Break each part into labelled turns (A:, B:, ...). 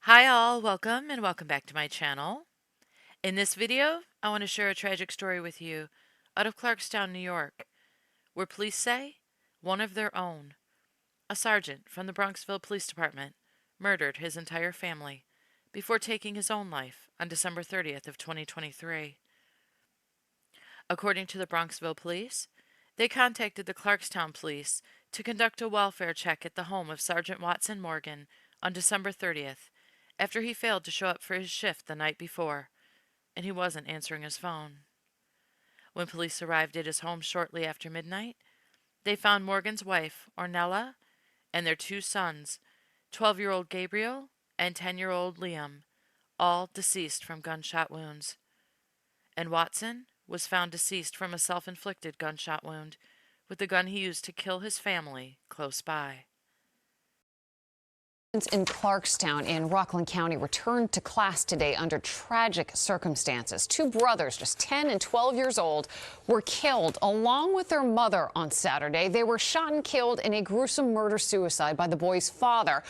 A: Hi all, welcome and welcome back to my channel. In this video, I want to share a tragic story with you out of Clarkstown, New York, where police say one of their own, a sergeant from the Bronxville Police Department, murdered his entire family before taking his own life on December 30th of 2023. According to the Bronxville Police, they contacted the Clarkstown Police to conduct a welfare check at the home of Sergeant Watson Morgan on December 30th after he failed to show up for his shift the night before, and he wasn't answering his phone. When police arrived at his home shortly after midnight, they found Morgan's wife, Ornella, and their two sons, 12-year-old Gabriel and 10-year-old Liam, all deceased from gunshot wounds. And Watson was found deceased from a self-inflicted gunshot wound with the gun he used to kill his family close by.
B: In Clarkstown in Rockland County returned to class today under tragic circumstances. Two brothers, just 10 and 12 years old, were killed along with their mother on Saturday. They were shot and killed in a gruesome murder-suicide by the boy's father,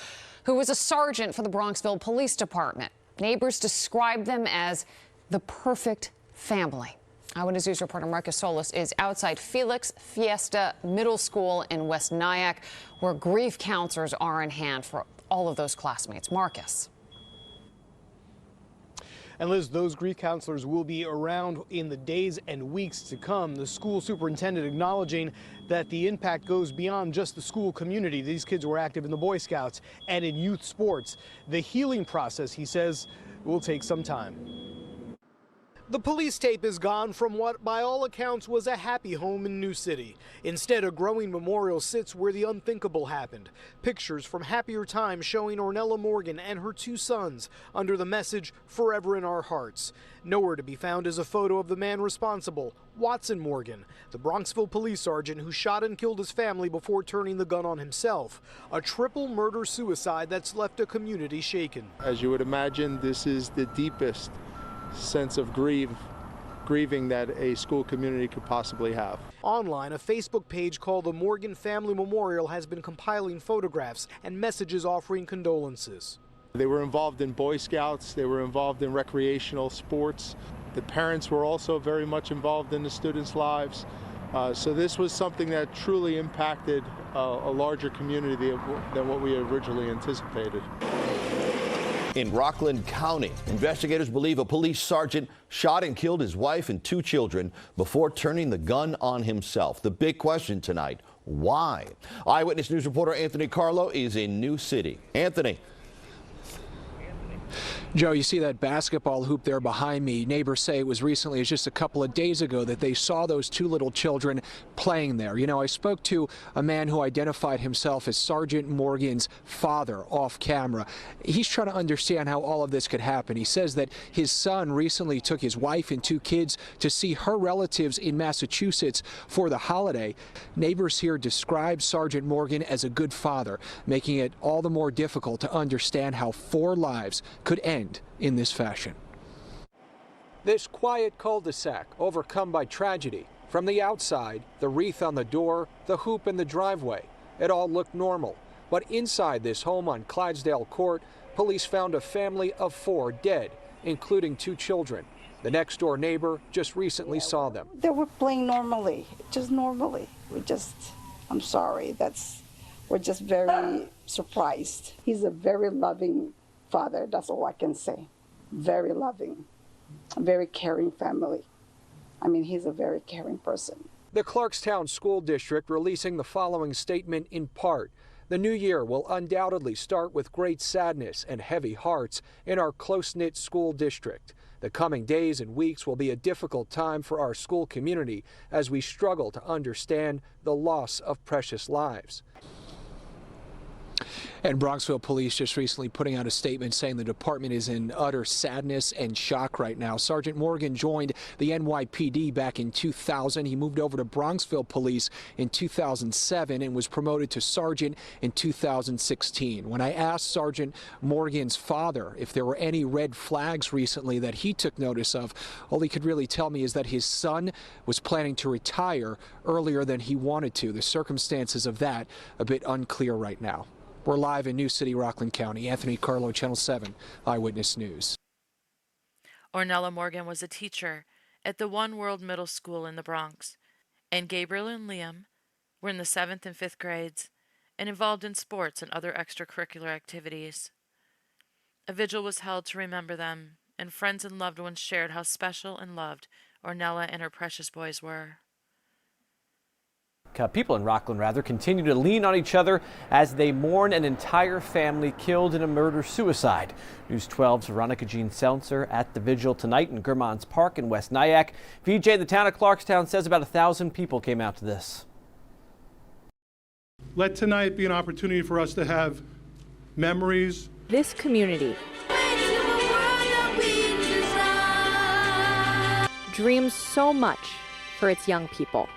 B: who was a sergeant for the Bronxville Police Department. Neighbors described them as the perfect family. Eyewitness News reporter Marcus Solis is outside Felix Fiesta Middle School in West Nyack, where grief counselors are in hand for all of those classmates. Marcus.
C: And Liz, those grief counselors will be around in the days and weeks to come. The school superintendent acknowledging that the impact goes beyond just the school community. These kids were active in the Boy Scouts and in youth sports. The healing process, he says, will take some time. The police tape is gone from what, by all accounts, was a happy home in New City. Instead, a growing memorial sits where the unthinkable happened. Pictures from happier times showing Ornella Morgan and her two sons under the message, "Forever in our hearts." Nowhere to be found is a photo of the man responsible, Watson Morgan, the Bronxville police sergeant who shot and killed his family before turning the gun on himself. A triple murder-suicide that's left a community shaken.
D: As you would imagine, this is the deepest sense of grieving that a school community could possibly have.
C: Online, a Facebook page called the Morgan Family Memorial has been compiling photographs and messages offering condolences.
D: They were involved in Boy Scouts, they were involved in recreational sports. The parents were also very much involved in the students' lives. So this was something that truly impacted a larger community than what we originally anticipated.
E: In Rockland County, investigators believe a police sergeant shot and killed his wife and two children before turning the gun on himself. The big question tonight, why? Eyewitness News reporter Anthony Carlo is in New City. Anthony.
F: Joe, you see that basketball hoop there behind me. Neighbors say it was recently, just a couple of days ago, that they saw those two little children playing there. You know, I spoke to a man who identified himself as Sergeant Morgan's father off camera. He's trying to understand how all of this could happen. He says that his son recently took his wife and two kids to see her relatives in Massachusetts for the holiday. Neighbors here describe Sergeant Morgan as a good father, making it all the more difficult to understand how 4 lives could end in this fashion. This quiet cul-de-sac overcome by tragedy. From the outside, the wreath on the door, the hoop in the driveway, it all looked normal. But inside this home on Clydesdale Court, police found a family of 4 dead, including 2 children. The next door neighbor just recently saw them.
G: They were playing normally, just normally. I'm sorry, we're just very surprised. He's a very loving father, that's all I can say. Very loving, very caring family. I mean, he's a very caring person.
F: The Clarkstown School District releasing the following statement in part. The new year will undoubtedly start with great sadness and heavy hearts in our close-knit school district. The coming days and weeks will be a difficult time for our school community as we struggle to understand the loss of precious lives. And Bronxville police just recently putting out a statement saying the department is in utter sadness and shock right now. Sergeant Morgan joined the NYPD back in 2000. He moved over to Bronxville police in 2007 and was promoted to sergeant in 2016. When I asked Sergeant Morgan's father if there were any red flags recently that he took notice of, all he could really tell me is that his son was planning to retire earlier than he wanted to. The circumstances of that a bit unclear right now. We're live in New City, Rockland County. Anthony Carlo, Channel 7 Eyewitness News.
A: Ornella Morgan was a teacher at the One World Middle School in the Bronx, and Gabriel and Liam were in the 7th and 5th grades and involved in sports and other extracurricular activities. A vigil was held to remember them, and friends and loved ones shared how special and loved Ornella and her precious boys were.
H: People in Rockland, continue to lean on each other as they mourn an entire family killed in a murder-suicide. News 12's Veronica Jean Seltzer at the vigil tonight in Germans Park in West Nyack. VJ, the town of Clarkstown, says about 1,000 people came out to this.
I: Let tonight be an opportunity for us to have memories.
J: This community dreams so much for its young people.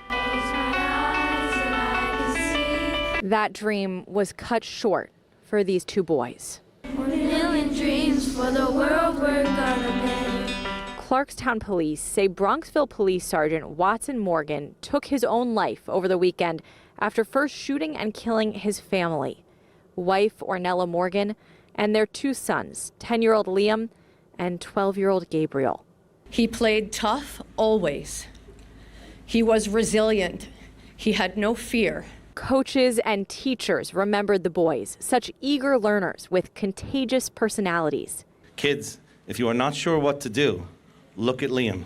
J: That dream was cut short for these two boys.
K: Dreams for the world we're gonna make.
J: Clarkstown police say Bronxville Police Sergeant Watson Morgan took his own life over the weekend after first shooting and killing his family, wife Ornella Morgan, and their two sons, 10-year-old Liam and 12-year-old Gabriel.
L: He played tough always. He was resilient. He had no fear.
J: Coaches and teachers remembered the boys, such eager learners with contagious personalities.
M: Kids, if you are not sure what to do, look at Liam.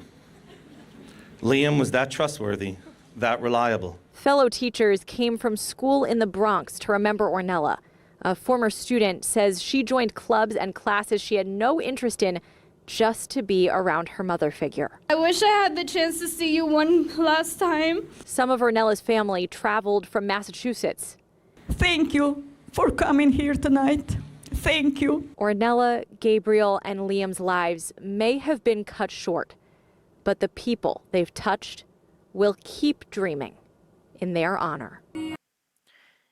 M: Liam was that trustworthy, that reliable.
J: Fellow teachers came from school in the Bronx to remember Ornella. A former student says she joined clubs and classes she had no interest in just to be around her mother figure.
K: I wish I had the chance to see you one last time.
J: Some of Ornella's family traveled from Massachusetts.
N: Thank you for coming here tonight. Thank you.
J: Ornella, Gabriel, and Liam's lives may have been cut short, but the people they've touched will keep dreaming in their honor.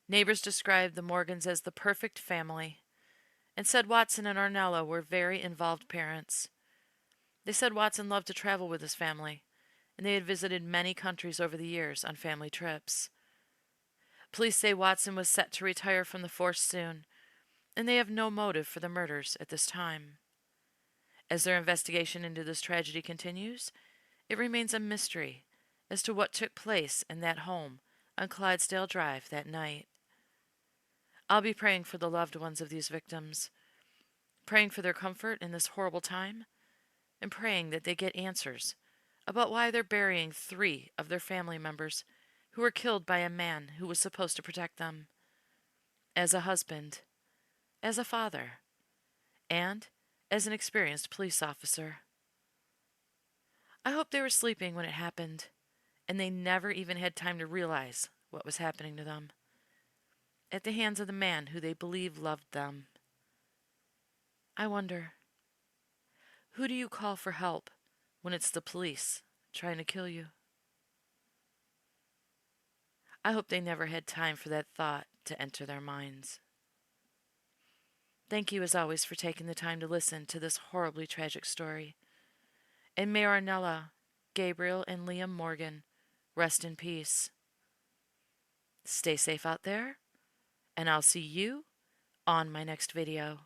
A: Neighbors described the Morgans as the perfect family and said Watson and Ornella were very involved parents. They said Watson loved to travel with his family, and they had visited many countries over the years on family trips. Police say Watson was set to retire from the force soon, and they have no motive for the murders at this time. As their investigation into this tragedy continues, it remains a mystery as to what took place in that home on Clydesdale Drive that night. I'll be praying for the loved ones of these victims, praying for their comfort in this horrible time, and praying that they get answers about why they're burying 3 of their family members who were killed by a man who was supposed to protect them. As a husband, as a father, and as an experienced police officer. I hope they were sleeping when it happened, and they never even had time to realize what was happening to them at the hands of the man who they believe loved them. I wonder, who do you call for help when it's the police trying to kill you? I hope they never had time for that thought to enter their minds. Thank you as always for taking the time to listen to this horribly tragic story. And may Ornella, Gabriel, and Liam Morgan rest in peace. Stay safe out there, and I'll see you on my next video.